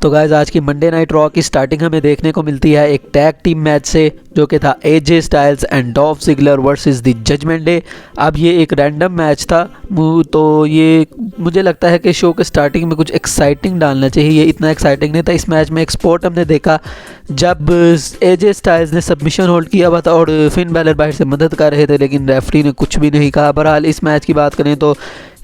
तो गाइस आज की मंडे नाइट रॉ की स्टार्टिंग हमें देखने को मिलती है एक टैग टीम मैच से, जो कि था AJ Styles and Dolph Ziggler versus the judgment day. अब ये एक रैंडम मैच था, तो ये मुझे लगता है कि शो के स्टार्टिंग में कुछ एक्साइटिंग डालना चाहिए। ये इतना एक्साइटिंग नहीं था। इस मैच में एक स्पॉट हमने देखा जब एजे स्टाइल्स ने सबमिशन होल्ड किया हुआ था और फिन बैलर बाहर से मदद कर रहे थे, लेकिन रेफरी ने कुछ भी नहीं कहा। बहरहाल इस मैच की बात करें तो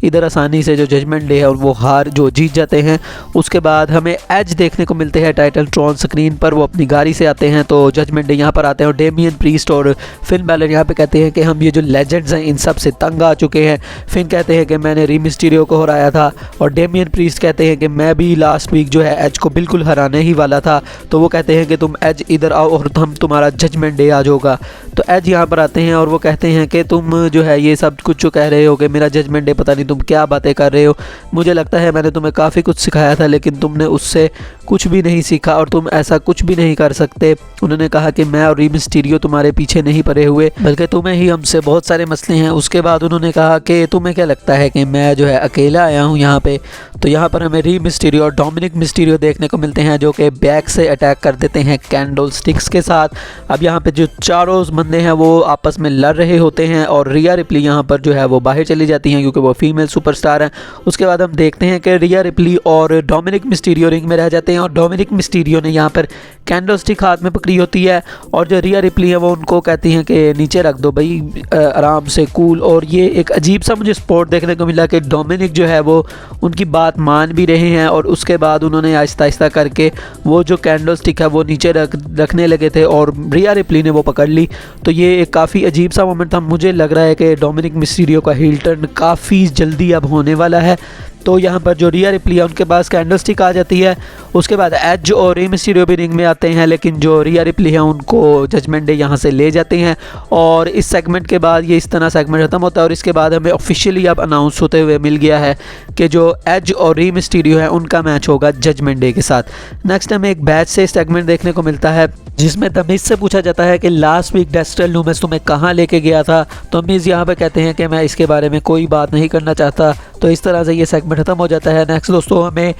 इधर आसानी से जो जजमेंट डे है और वो जीत जाते हैं। उसके बाद हमें एज देखने को मिलते हैं टाइटल ट्रॉन स्क्रीन पर, वो अपनी गाड़ी से आते हैं। तो जजमेंट डे यहाँ पर आते हैं और डेमियन प्रीस्ट और फिन बैलर यहाँ पे कहते हैं कि हम ये जो लेजेंड्स हैं इन सब से तंग आ चुके हैं। फिन कहते हैं कि मैंने री मिस्टीरियो को हराया था और डेमियन प्रीस्ट कहते हैं कि मैं भी लास्ट वीक जो है एज को बिल्कुल हराने ही वाला था। तो वो कहते हैं कि तुम एज इधर आओ और हम तुम्हारा जजमेंट डे आज होगा। तो एज यहाँ पर आते हैं और वो कहते हैं कि तुम जो है ये सब कुछ जो कह रहे हो कि मेरा जजमेंट डे पता नहीं तुम क्या बातें कर रहे हो। मुझे लगता है मैंने तुम्हें काफ़ी कुछ सिखाया था, लेकिन तुमने उससे कुछ भी नहीं सीखा और तुम ऐसा कुछ भी नहीं कर सकते। उन्होंने कहा कि मैं और री मिस्टीरियो तुम्हारे पीछे नहीं पड़े हुए, बल्कि तुम्हें ही हमसे बहुत सारे मसले हैं। उसके बाद उन्होंने कहा कि तुम्हें क्या लगता है कि मैं जो है अकेला आया हूँ यहाँ पे। तो यहाँ पर हमें री मिस्टीरियो और डोमिनिक मिस्टीरियो देखने को मिलते हैं, जो कि बैक से अटैक कर देते हैं कैंडल स्टिक्स के साथ। अब यहाँ पे जो चारों बंदे हैं वो आपस में लड़ रहे होते हैं और रिया रिप्ली यहाँ पर जो है वो बाहर चली जाती हैं क्योंकि वो फीमेल सुपरस्टार हैं। उसके बाद हम देखते हैं कि रिया रिप्ली और डोमिनिक मिस्टीरियो रिंग में रह जाते हैं और डोमिनिक मिस्टीरियो ने यहाँ पर कैंडल स्टिक हाथ में पकड़ी होती है और जो रिया रिप्ली है वो उनको कहती हैं कि नीचे रख दो भाई, आराम से, कूल। और ये एक अजीब सा मुझे स्पॉट देखने को मिला कि डोमिनिक जो है वो उनकी बात मान भी रहे हैं और उसके बाद उन्होंने आहिस्ता आहिस्ता करके वो जो कैंडल स्टिक है वो नीचे रखने लगे थे और रिया रिप्ली ने वो पकड़ ली। तो ये एक काफ़ी अजीब सा मोमेंट था। मुझे लग रहा है कि डोमिनिक मिस्टीरियो का हील टर्न काफ़ी जल्दी अब होने वाला है। तो यहाँ पर जो रिया रिप्ली है उनके पास कैंडल स्टिक आ जाती है। उसके बाद एज और री मिस्टीरियो भी रिंग में आते हैं, लेकिन जो रिया रिप्ली है उनको जजमेंट डे यहाँ से ले जाते हैं। और इस सेगमेंट के बाद ये इस तरह सेगमेंट खत्म होता है और इसके बाद हमें ऑफिशियली अब अनाउंस होते हुए मिल गया है कि जो एज और री मिस्टीरियो है उनका मैच होगा जजमेंट डे के साथ। नेक्स्ट हमें एक बैच से सेगमेंट देखने को मिलता है जिसमें तमीज़ से पूछा जाता है कि लास्ट वीक डेक्स्टर लूमिस तुम्हें कहाँ लेके गया था। तो तमीज़ यहाँ पे कहते हैं कि मैं इसके बारे में कोई बात नहीं करना चाहता। तो इस तरह से ये सेगमेंट ख़त्म हो जाता है। नेक्स्ट दोस्तों हमें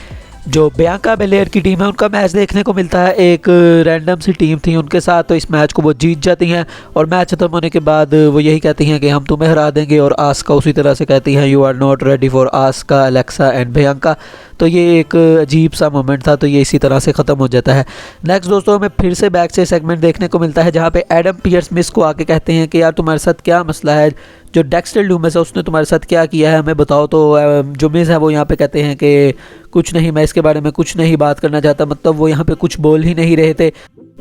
जो बियांका बेलेयर की टीम है उनका मैच देखने को मिलता है। एक रैंडम सी टीम थी उनके साथ, तो इस मैच को वो जीत जाती हैं और मैच खत्म होने के बाद वो यही कहती हैं कि हम तुम्हें हरा देंगे और आस्का उसी तरह से कहती हैं you are not ready for Asuka, Alexa and Bianca. तो ये एक अजीब सा मोमेंट था, तो ये इसी तरह से ख़त्म हो जाता है। नेक्स्ट दोस्तों हमें फिर से बैक से सेगमेंट देखने को मिलता है जहाँ पे एडम पियर्स मिस को आके कहते हैं कि यार तुम्हारे साथ क्या मसला है, जो डेक्स्टर लूमिस है उसने तुम्हारे साथ क्या किया है हमें बताओ। तो जो मिस है वो यहाँ पे कहते हैं कि कुछ नहीं, मैं इसके बारे में कुछ नहीं बात करना चाहता। मतलब वो यहाँ पे कुछ बोल ही नहीं रहे थे।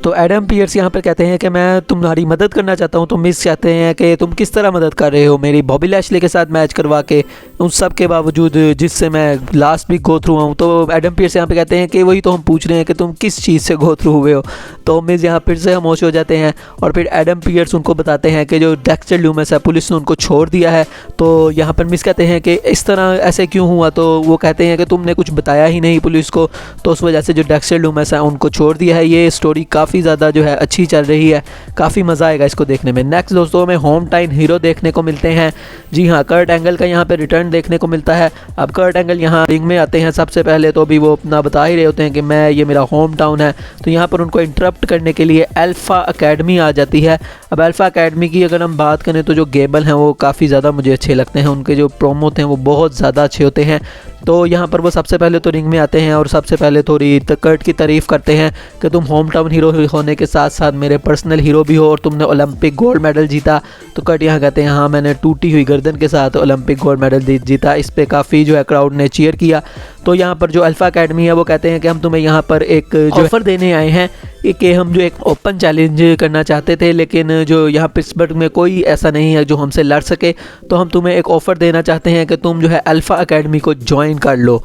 तो एडम पियर्स यहाँ पर कहते हैं कि मैं तुम्हारी मदद करना चाहता हूँ। तो मिस चाहते हैं कि तुम किस तरह मदद कर रहे हो मेरी बॉबी लैशली के साथ मैच करवा के, उन सब के बावजूद जिससे मैं लास्ट वीक गो थ्रू हूँ। तो एडम पियर्स यहाँ पे कहते हैं कि वही तो हम पूछ रहे हैं कि तुम किस चीज़ से गो थ्रू हुए हो। तो मिस यहाँ फिर से खामोश हो जाते हैं और फिर एडम पियर्स उनको बताते हैं कि जो डेक्स्टर लूमिस है पुलिस ने उनको छोड़ दिया है। तो यहाँ पर मिस कहते हैं कि इस तरह ऐसे क्यों हुआ। तो वो कहते हैं कि तुमने कुछ बताया ही नहीं पुलिस को, तो उस वजह से जो डेक्स्टर लूमिस है उनको छोड़ दिया है। ये स्टोरी काफ़ी ज़्यादा जो है अच्छी चल रही है, काफ़ी मज़ा आएगा इसको देखने में। नेक्स्ट दोस्तों में होम टाउन हीरो देखने को मिलते हैं। जी हाँ, कर्ट एंगल का यहाँ पे रिटर्न देखने को मिलता है। अब कर्ट एंगल यहाँ रिंग में आते हैं। सबसे पहले तो अभी वो अपना बता ही रहे होते हैं कि मैं ये मेरा होम टाउन है। तो यहाँ पर उनको इंटरप्ट करने के लिए अल्फ़ा अकेडमी आ जाती है। अब अल्फ़ा अकेडमी की अगर हम बात करें तो जो गेबल हैं वो काफ़ी ज़्यादा मुझे अच्छे लगते हैं, उनके जो प्रोमो थे वो बहुत ज़्यादा अच्छे होते हैं। तो यहाँ पर वो सबसे पहले तो रिंग में आते हैं और सबसे पहले थोड़ी कर्ट की तारीफ़ करते हैं कि तुम होम टाउन हीरो होने के साथ साथ मेरे पर्सनल हीरो भी हो और तुमने ओलंपिक गोल्ड मेडल जीता। तो कर्ट यहाँ कहते हैं हाँ मैंने टूटी हुई गर्दन के साथ ओलंपिक गोल्ड मेडल जीता। इस पे काफ़ी जो है क्राउड ने चीयर किया। तो यहाँ पर जो अल्फ़ा अकेडमी है वो कहते हैं कि हम तुम्हें यहाँ पर एक जो ऑफ़र देने आए हैं कि हम जो एक ओपन चैलेंज करना चाहते थे, लेकिन जो यहाँ पिट्सबर्ग में कोई ऐसा नहीं है जो हमसे लड़ सके। तो हम तुम्हें एक ऑफ़र देना चाहते हैं कि तुम जो है अल्फ़ा अकेडमी को ज्वाइन कर लो।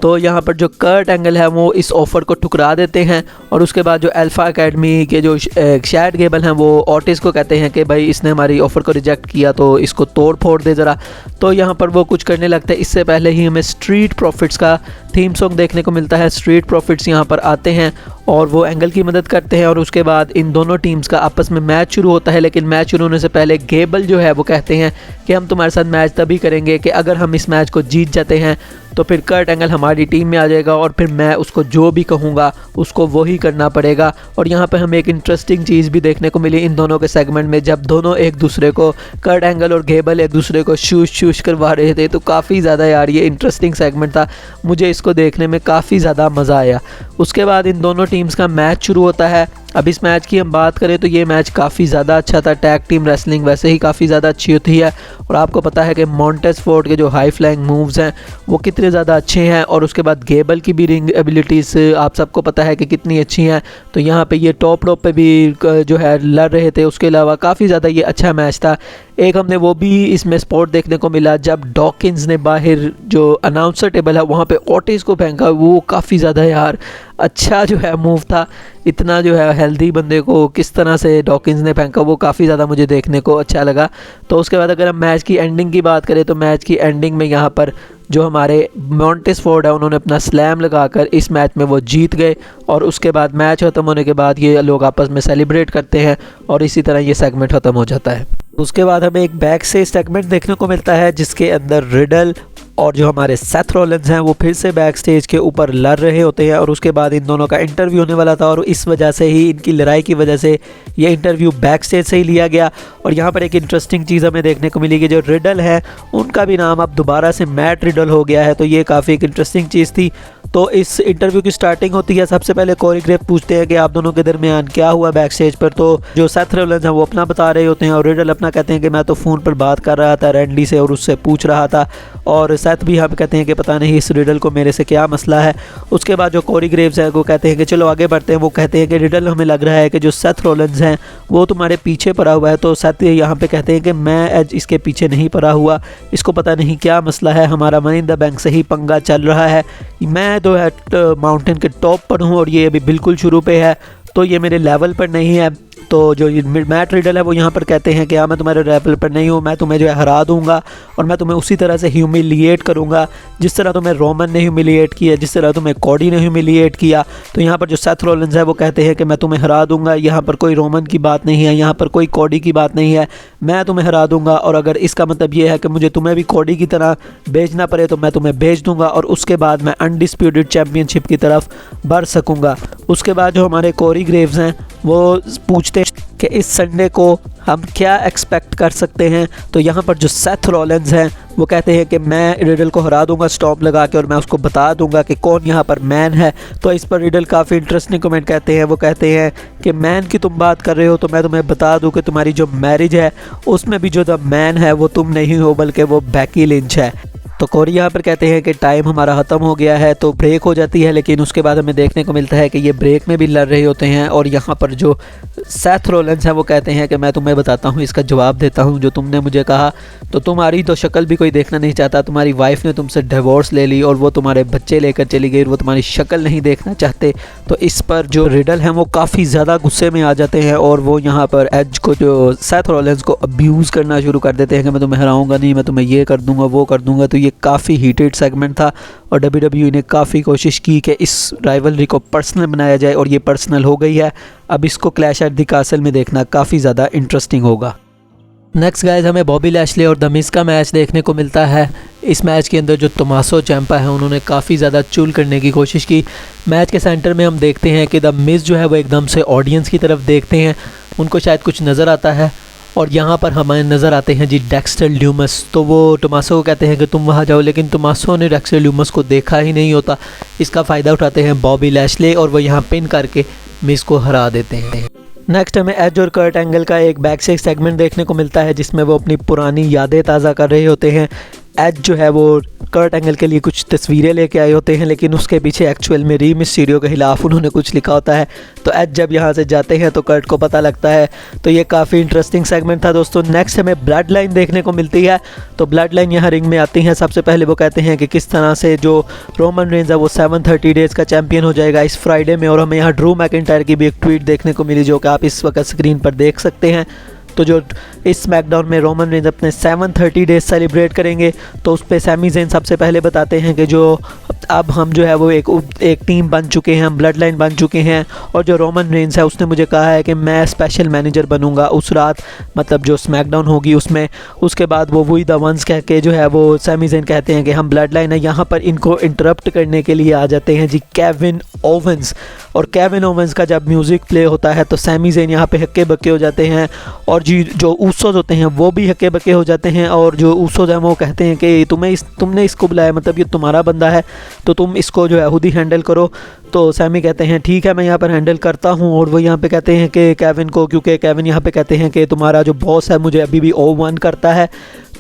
तो यहाँ पर जो कर्ट एंगल है वो इस ऑफ़र को ठुकरा देते हैं और उसके बाद जो अल्फ़ा अकेडमी के जो शैड गेबल हैं वो ऑटिस को कहते हैं कि भाई इसने हमारी ऑफ़र को रिजेक्ट किया तो इसको तोड़ फोड़ दे ज़रा। तो यहाँ पर वो कुछ करने लगते हैं। इससे पहले ही हमें स्ट्रीट प्रॉफिट्स का थीम सॉन्ग देखने को मिलता है। स्ट्रीट प्रॉफिट्स यहाँ पर आते हैं और वो एंगल की मदद करते हैं और उसके बाद इन दोनों टीम्स का आपस में मैच शुरू होता है। लेकिन मैच शुरू होने से पहले गेबल जो है वो कहते हैं कि हम तुम्हारे साथ मैच तभी करेंगे कि अगर हम इस मैच को जीत जाते हैं तो फिर कर्ट एंगल हमारी टीम में आ जाएगा और फिर मैं उसको जो भी कहूँगा उसको वही करना पड़ेगा। और यहाँ पे हमें एक इंटरेस्टिंग चीज़ भी देखने को मिली इन दोनों के सेगमेंट में, जब दोनों एक दूसरे को, कर्ट एंगल और गेबल एक दूसरे को शूश करवा रहे थे। तो काफ़ी ज़्यादा यार ये इंटरेस्टिंग सेगमेंट था, मुझे इसको देखने में काफ़ी ज़्यादा मज़ा आया। उसके बाद इन दोनों टीम्स का मैच शुरू होता है। अब इस मैच की हम बात करें तो ये मैच काफ़ी ज़्यादा अच्छा था। टैग टीम रेसलिंग वैसे ही काफ़ी ज़्यादा अच्छी होती है और आपको पता है कि मॉन्टेज फोर्ड के जो हाई फ्लाइंग मूव्स हैं वो कितने ज़्यादा अच्छे हैं, और उसके बाद गेबल की भी रिंग एबिलिटीज़ आप सबको पता है कि कितनी अच्छी हैं। तो यहाँ पे ये टॉप रोप पे भी जो है लड़ रहे थे। उसके अलावा काफ़ी ज़्यादा ये अच्छा मैच था। एक हमने वो भी इसमें स्पॉट देखने को मिला जब डॉकिंस ने बाहर जो अनाउंसर टेबल है वहाँ पे ओटिस को फेंका। वो काफ़ी ज़्यादा यार अच्छा जो है मूव था। इतना जो है हेल्दी बंदे को किस तरह से डॉकिंस ने फेंका, वो काफ़ी ज़्यादा मुझे देखने को अच्छा लगा। तो उसके बाद अगर हम मैच की एंडिंग की बात करें तो मैच की एंडिंग में यहाँ पर जो हमारे मॉन्टेज फोर्ड है उन्होंने अपना स्लैम लगाकर इस मैच में वो जीत गए। और उसके बाद मैच ख़त्म होने के बाद ये लोग आपस में सेलिब्रेट करते हैं और इसी तरह ये सेगमेंट ख़त्म हो जाता है। उसके बाद हमें एक बैक से सेगमेंट देखने को मिलता है जिसके अंदर रिडल और जो हमारे सेथ रॉलिंस हैं वो फिर से बैक स्टेज के ऊपर लड़ रहे होते हैं। और उसके बाद इन दोनों का इंटरव्यू होने वाला था और इस वजह से ही, इनकी लड़ाई की वजह से ये इंटरव्यू बैक स्टेज से ही लिया गया। और यहाँ पर एक इंटरेस्टिंग चीज़ हमें देखने को मिली कि जो रिडल है उनका भी नाम अब दोबारा से मैट रिडल हो गया है। तो ये काफ़ी एक इंटरेस्टिंग चीज़ थी। तो इस इंटरव्यू की स्टार्टिंग होती है, सबसे पहले कोरी ग्रेव पूछते हैं कि आप दोनों के दरमियान क्या हुआ बैक स्टेज पर। तो जो सेथ रॉलिंस हैं वो अपना बता रहे होते हैं और रिडल अपना कहते हैं कि मैं तो फ़ोन पर बात कर रहा था रैंडी से और उससे पूछ रहा था। और सेथ भी हम कहते हैं कि पता नहीं इस रिडल को मेरे से क्या मसला है। उसके बाद जो कोरी ग्रेव्स है वो कहते हैं कि चलो आगे बढ़ते हैं। वो कहते हैं कि रिडल हमें लग रहा है कि जो सेथ रॉलिंस हैं वो तुम्हारे पीछे पड़ा हुआ है। तो सेथ यहाँ पे कहते हैं कि मैं इसके पीछे नहीं पड़ा हुआ, इसको पता नहीं क्या मसला है, हमारा मनी इन द बैंक से ही पंगा चल रहा है। मैं तो है माउंटेन के टॉप पर हूँ और ये अभी बिल्कुल शुरू पे है, तो ये मेरे लेवल पर नहीं है। तो जो मैट रिडल है वो यहाँ पर कहते हैं कि हाँ मैं तुम्हारे लेवल पर नहीं हूँ, मैं तुम्हें जो है हरा दूंगा और मैं तुम्हें उसी तरह से ह्यूमिलिएट करूँगा जिस तरह तुम्हें रोमन ने ह्यूमिलिएट किया, जिस तरह तुम्हें कॉडी ने ह्यूमिलिएट किया। तो यहाँ पर जो सेथ रॉलिंस है वो कहते हैं कि मैं तुम्हें हरा दूंगा, यहाँ पर कोई रोमन की बात नहीं है, यहाँ पर कोई कॉडी की बात नहीं है, मैं तुम्हें हरा दूंगा। और अगर इसका मतलब ये है कि मुझे तुम्हें भी कॉडी की तरह भेजना पड़े तो मैं तुम्हें भेज दूंगा और उसके बाद मैं अनडिस्प्यूटेड चैम्पियनशिप की तरफ बढ़ सकूँगा। उसके बाद जो हमारे कोरी ग्रेव्स हैं वो पूछते हैं कि इस संडे को हम क्या एक्सपेक्ट कर सकते हैं। तो यहाँ पर जो सेथ रॉलिंस हैं वो कहते हैं कि मैं रिडल को हरा दूंगा स्टॉप लगा के और मैं उसको बता दूंगा कि कौन यहाँ पर मैन है। तो इस पर रिडल काफ़ी इंटरेस्टिंग कमेंट कहते हैं। वो कहते हैं कि मैन की तुम बात कर रहे हो तो मैं तुम्हें बता दूं कि तुम्हारी जो मैरिज है उसमें भी जो द मैन है वो तुम नहीं हो बल्कि वो बैकी लिंच है। तो कोरी यहाँ पर कहते हैं कि टाइम हमारा ख़त्म हो गया है, तो ब्रेक हो जाती है। लेकिन उसके बाद हमें देखने को मिलता है कि ये ब्रेक में भी लड़ रहे होते हैं और यहाँ पर जो सेथ रॉलिंस हैं वो कहते हैं कि मैं तुम्हें बताता हूँ, इसका जवाब देता हूँ जो तुमने मुझे कहा। तो तुम्हारी तो शक्ल भी कोई देखना नहीं चाहता, तुम्हारी वाइफ ने तुमसे डिवोर्स ले ली और वो तुम्हारे बच्चे लेकर चली गई और वो तुम्हारी शक्ल नहीं देखना चाहते। तो इस पर जो रिडल हैं वो काफ़ी ज़्यादा गुस्से में आ जाते हैं और वो यहाँ पर एज को, जो सेथ रॉलिंस को अब्यूज़ करना शुरू कर देते हैं कि मैं तुम्हें हराऊँगा नहीं, मैं तुम्हें ये कर दूँगा वो कर दूँगा। तो ये काफ़ी हीटेड सेगमेंट था और WWE ने काफ़ी कोशिश की कि इस राइवलरी को पर्सनल बनाया जाए और ये पर्सनल हो गई है। अब इसको क्लैश एट द कासल में देखना काफ़ी ज़्यादा इंटरेस्टिंग होगा। नेक्स्ट गाइस हमें बॉबी लैशली और द मिज़ का मैच देखने को मिलता है। इस मैच के अंदर जो टोमासो चैंपा है उन्होंने काफ़ी ज़्यादा चूल करने की कोशिश की। मैच के सेंटर में हम देखते हैं कि द मिज़ जो है वो एकदम से ऑडियंस की तरफ देखते हैं, उनको शायद कुछ नज़र आता है और यहाँ पर हमें नज़र आते हैं जी डेक्स्टर ल्यूमस। तो वो टोमासो को कहते हैं कि तुम वहाँ जाओ, लेकिन टोमासो ने डेक्स्टर ल्यूमस को देखा ही नहीं होता। इसका फ़ायदा उठाते हैं बॉबी लैशली और वो यहाँ पिन करके मिज़ को हरा देते हैं। नेक्स्ट हमें एज और कर्ट एंगल का एक बैक से सेगमेंट देखने को मिलता है जिसमें वो अपनी पुरानी यादें ताज़ा कर रहे होते हैं। एज जो है वो कर्ट एंगल के लिए कुछ तस्वीरें लेके आए होते हैं, लेकिन उसके पीछे एक्चुअल में री मिस्टीरियो के खिलाफ उन्होंने कुछ लिखा होता है। तो एज जब यहाँ से जाते हैं तो कर्ट को पता लगता है। तो ये काफ़ी इंटरेस्टिंग सेगमेंट था दोस्तों। नेक्स्ट हमें ब्लड लाइन देखने को मिलती है। तो ब्लड लाइन यहाँ रिंग में आती हैं। सबसे पहले वो कहते हैं कि किस तरह से जो रोमन रेंज है वो 730 डेज़ का चैम्पियन हो जाएगा इस फ्राइडे में। और हमें यहाँ ड्रू मैकिंटायर की भी एक ट्वीट देखने को मिली जो कि आप इस वक्त स्क्रीन पर देख सकते हैं। तो जो इस स्मैकडाउन में रोमन रेंज अपने 730 डेज सेलिब्रेट करेंगे तो उस पर सैमी ज़ेन सबसे पहले बताते हैं कि जो अब हम जो है वो एक टीम बन चुके हैं, हम ब्लड लाइन बन चुके हैं। और जो रोमन रेंस है उसने मुझे कहा है कि मैं स्पेशल मैनेजर बनूंगा उस रात, मतलब जो स्मैकडाउन होगी उसमें। उसके बाद वो वी द वंस कह के जो है वो सैमी ज़ेन कहते हैं कि हम ब्लड लाइन है। यहाँ पर इनको इंटरप्ट करने के लिए आ जाते हैं जी केविन ओवेंस। और केविन ओवेंस का जब म्यूज़िक प्ले होता है तो सैमी ज़ेन यहाँ पे हक्के बक्के हो जाते हैं, और जी जो ऊसोज होते हैं वो भी हक्के बक्के हो जाते हैं। और जो ऊसोज हैं वो कहते हैं कि तुमने इसको बुलाया, मतलब ये तुम्हारा बंदा है, तो तुम इसको जो है खुद ही हैंडल करो। तो सैमी कहते हैं ठीक है मैं यहाँ पर हैंडल करता हूँ। और वो यहाँ पे कहते हैं कि केविन को, क्योंकि केविन यहाँ पे कहते हैं कि तुम्हारा जो बॉस है मुझे अभी भी O1 करता है।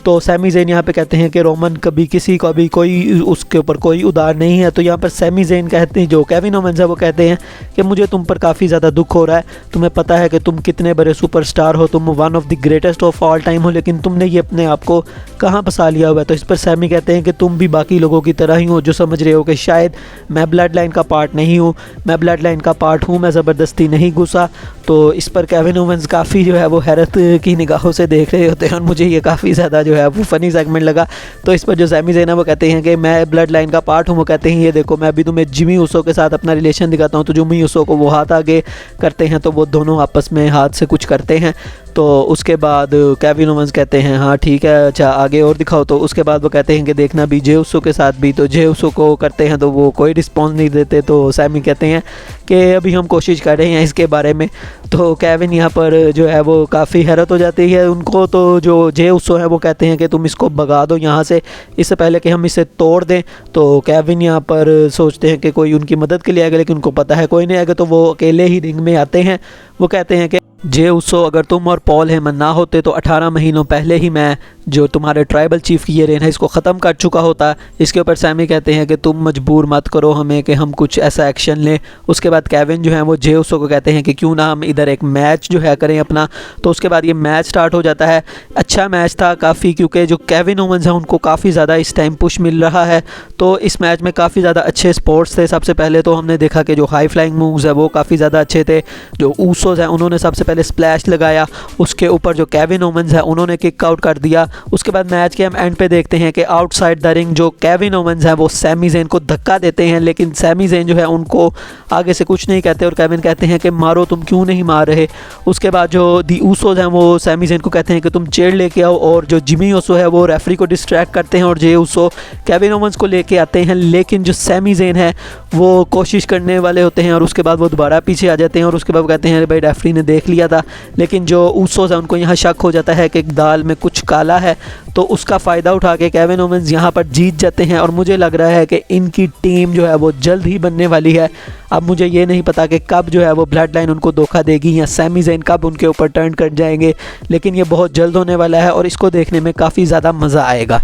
तो सैमी ज़ेन यहाँ पे कहते हैं कि रोमन कभी किसी को भी कोई उसके ऊपर कोई उदार नहीं है। तो यहाँ पर सैमी ज़ेन कहते हैं, जो केविन ओवेंस है वो कहते हैं कि मुझे तुम पर काफ़ी ज़्यादा दुख हो रहा है, तुम्हें पता है कि तुम कितने बड़े सुपरस्टार हो, तुम one of the greatest of all time हो, लेकिन तुमने ये अपने आप को कहाँ फंसा लिया हुआ है। तो इस पर सैमी कहते हैं कि तुम भी बाकी लोगों की तरह ही हो जो समझ रहे हो कि शायद मैं ब्लड लाइन का पार्ट नहीं हूँ, मैं ब्लड लाइन का पार्ट हूँ, मैं ज़बरदस्ती नहीं घुसा। तो इस पर केविन ओवेंस काफ़ी जो है वो हैरत की निगाहों से देख रहे होते हैं, और मुझे ये काफ़ी ज़्यादा जो है वो फ़नी सेगमेंट लगा। तो इस पर जो सैमी ज़ेन है वो कहते हैं कि मैं ब्लड लाइन का पार्ट हूँ। वो कहते हैं ये देखो मैं अभी तुम्हें जिमी ऊसो के साथ अपना रिलेशन दिखाता हूँ। तो जिमी ऊसो को वो हाथ आगे करते हैं, तो वो दोनों आपस में हाथ से कुछ करते हैं। तो उसके बाद केविन ओवेंस कहते हैं हाँ ठीक है अच्छा आगे और दिखाओ। तो उसके बाद वो कहते हैं कि देखना भी जे उसो के साथ भी। तो जे उसो को करते हैं तो वो कोई रिस्पॉन्स नहीं देते। तो सैमी कहते हैं कि अभी हम कोशिश कर रहे हैं इसके बारे में। तो केविन यहाँ पर जो है वो काफ़ी हैरत हो जाती है उनको। तो जो जे उसो है वो कहते हैं कि तुम इसको भगा दो यहाँ से, इससे पहले कि हम इसे तोड़ दें। तो केविन यहाँ पर सोचते हैं कि कोई उनकी मदद के लिए आएगा, लेकिन उनको पता है कोई नहीं आएगा। तो वो अकेले ही रिंग में आते हैं। वो कहते हैं कि जे उसो अगर तुम और पॉल हेमन ना होते तो 18 महीनों पहले ही मैं जो तुम्हारे ट्राइबल चीफ की ये रेन है इसको ख़त्म कर चुका होता। इसके ऊपर सैमी कहते हैं कि तुम मजबूर मत करो हमें कि हम कुछ ऐसा एक्शन लें। उसके बाद केविन जो है वो जे उसो को कहते हैं कि क्यों ना हम इधर एक मैच जो है करें अपना। तो उसके बाद ये मैच स्टार्ट हो जाता है। अच्छा मैच था काफ़ी, क्योंकि जो केविन ओवेंस है उनको काफ़ी ज़्यादा इस टाइम पुश मिल रहा है। तो इस मैच में काफ़ी ज़्यादा अच्छे स्पोर्ट्स थे। सबसे पहले तो हमने देखा कि जो हाई फ्लाइंग मूव्स है वो काफ़ी ज़्यादा अच्छे थे। जो ऊसोज हैं उन्होंने सबसे पहले स्प्लैश लगाया, उसके ऊपर जो केविन ओवेंस है उन्होंने किक आउट कर दिया। उसके बाद मैच के हम एंड पे देखते हैं कि आउटसाइड द रिंग जो केविन ओवेंस है वो सैमी ज़ेन को धक्का देते हैं, लेकिन सैमी ज़ेन जो है उनको आगे से कुछ नहीं कहते और केविन कहते हैं कि मारो, तुम क्यों नहीं मार रहे। उसके बाद जो दी ऊसोज हैं वो सैमी ज़ेन को कहते हैं कि तुम चेयर लेके आओ, और जो जिमी ऊसो है वो रेफरी को डिस्ट्रैक्ट करते हैं और जे ऊसो केविन ओवेंस को लेके आते हैं। लेकिन जो सैमी ज़ेन है वो कोशिश करने वाले होते हैं और उसके बाद वो दोबारा पीछे आ जाते हैं। और उसके बाद कहते हैं भाई रेफरी ने देख लिया था, लेकिन जो ऊसोज है उनको यहाँ शक हो जाता है कि दाल में कुछ काला है। तो उसका फ़ायदा उठा के केविन ओवेंस यहाँ पर जीत जाते हैं। और मुझे लग रहा है कि इनकी टीम जो है वो जल्द ही बनने वाली है। अब मुझे ये नहीं पता कि कब जो है वो ब्लड लाइन उनको धोखा देगी या सैमी ज़ेन कब उनके ऊपर टर्न कर जाएंगे, लेकिन ये बहुत जल्द होने वाला है और इसको देखने में काफ़ी ज़्यादा मज़ा आएगा।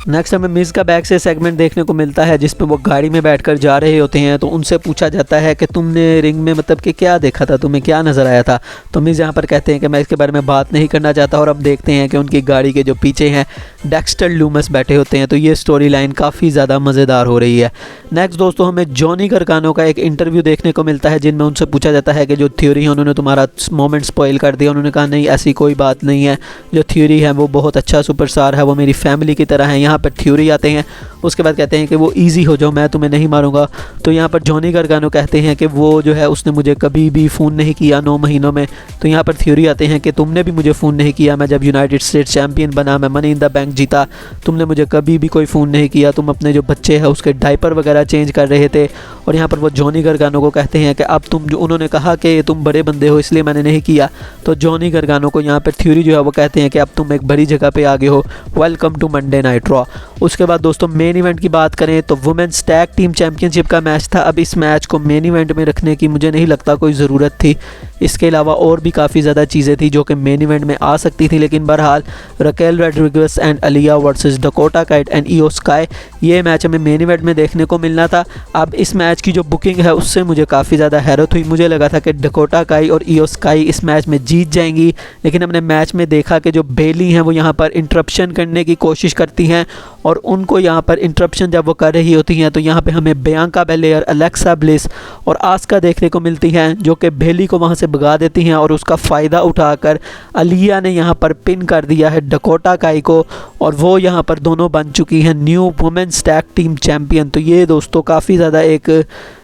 नेक्स्ट हमें मिज़ का बैक से सेगमेंट देखने को मिलता है जिसमें वो गाड़ी में बैठकर जा रहे होते हैं। तो उनसे पूछा जाता है कि तुमने रिंग में मतलब कि क्या देखा था, तुम्हें क्या नज़र आया था। तो मिज़ यहाँ पर कहते हैं कि मैं इसके बारे में बात नहीं करना चाहता। और अब देखते हैं कि उनकी गाड़ी के जो पीछे हैं डेक्स्टर लूमस बैठे होते हैं। तो ये स्टोरी लाइन काफ़ी ज़्यादा मज़ेदार हो रही है। नेक्स्ट दोस्तों हमें जॉनी गारगानो का एक इंटरव्यू देखने को मिलता है जिनमें उनसे पूछा जाता है कि जो थ्योरी है उन्होंने तुम्हारा मोमेंट स्पॉइल कर दिया। उन्होंने कहा नहीं ऐसी कोई बात नहीं है, जो थ्योरी है वो बहुत अच्छा सुपरस्टार है, वो मेरी फैमिली की तरह है। यहाँ पर थ्योरी आते हैं, उसके बाद कहते हैं कि वो इजी हो जाओ, मैं तुम्हें नहीं मारूंगा। तो यहाँ पर जॉनी गारगानो कहते हैं कि वो जो है उसने मुझे कभी भी फ़ोन नहीं किया 9 महीनों में। तो यहाँ पर थ्योरी आते हैं कि तुमने भी मुझे फ़ोन नहीं किया, मैं जब यूनाइटेड स्टेट्स चैम्पियन बना, मैं मनी इन द बैंक जीता, तुमने मुझे कभी भी कोई फ़ोन नहीं किया, तुम अपने जो बच्चे हैं उसके डायपर वगैरह चेंज कर रहे थे। और यहाँ पर वो जॉनी गारगानो को कहते हैं कि अब तुम जो उन्होंने कहा कि तुम बड़े बंदे हो इसलिए मैंने नहीं किया। तो जॉनी गारगानो को यहाँ पर थ्योरी जो है वो कहते हैं कि अब तुम एक बड़ी जगह पे आ गए हो, welcome to Monday night Raw. उसके बाद दोस्तों मेन इवेंट की बात करें तो वुमेन्स टैग टीम चैंपियनशिप का मैच था। अब इस मैच को मेन इवेंट में रखने की मुझे नहीं लगता कोई ज़रूरत थी। इसके अलावा और भी काफ़ी ज़्यादा चीज़ें थी जो कि मेन इवेंट में आ सकती थी, लेकिन बहरहाल Raquel Rodriguez and Aliyah versus Dakota Kai and Io Sky ये मैच हमें मेन इवेंट में देखने को मिलना था। अब इस मैच की जो बुकिंग है उससे मुझे काफ़ी ज़्यादा हैरत हुई। मुझे लगा था कि डकोटा काई और ईओ स्काई इस मैच में जीत जाएंगी, लेकिन हमने मैच में देखा कि जो बेली हैं वो यहाँ पर इंटरप्शन करने की कोशिश करती हैं हैं और उनको यहाँ पर इंटरप्शन जब वो कर रही होती हैं तो यहाँ पे हमें बियांका बेलेयर, अलेक्सा ब्लिस और आस्का देखने को मिलती हैं जो कि बेली को वहाँ से भगा देती हैं और उसका फ़ायदा उठाकर अलिया ने यहाँ पर पिन कर दिया है डकोटा काई को और वो यहाँ पर दोनों बन चुकी हैं new women's tag team champion. तो ये दोस्तों काफ़ी ज़्यादा एक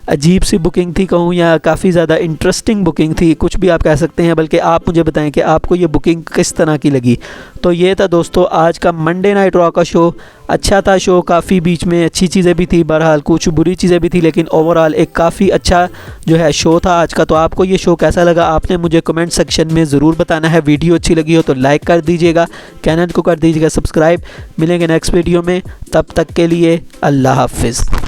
अजीब सी बुकिंग थी कहूँ या काफ़ी ज़्यादा इंटरेस्टिंग बुकिंग थी, कुछ भी आप कह सकते हैं, बल्कि आप मुझे बताएं कि आपको ये बुकिंग किस तरह की लगी। तो ये था दोस्तों आज का मंडे नाइट रॉ का शो। अच्छा था शो, काफ़ी बीच में अच्छी चीज़ें भी थी, बहरहाल कुछ बुरी चीज़ें भी थी, लेकिन ओवरऑल एक काफ़ी अच्छा जो है शो था आज का। तो आपको ये शो कैसा लगा आपने मुझे कमेंट सेक्शन में ज़रूर बताना है। वीडियो अच्छी लगी हो तो लाइक कर दीजिएगा, चैनल को कर दीजिएगा सब्सक्राइब। मिलेंगे नेक्स्ट वीडियो में, तब तक के लिए अल्लाह हाफिज़।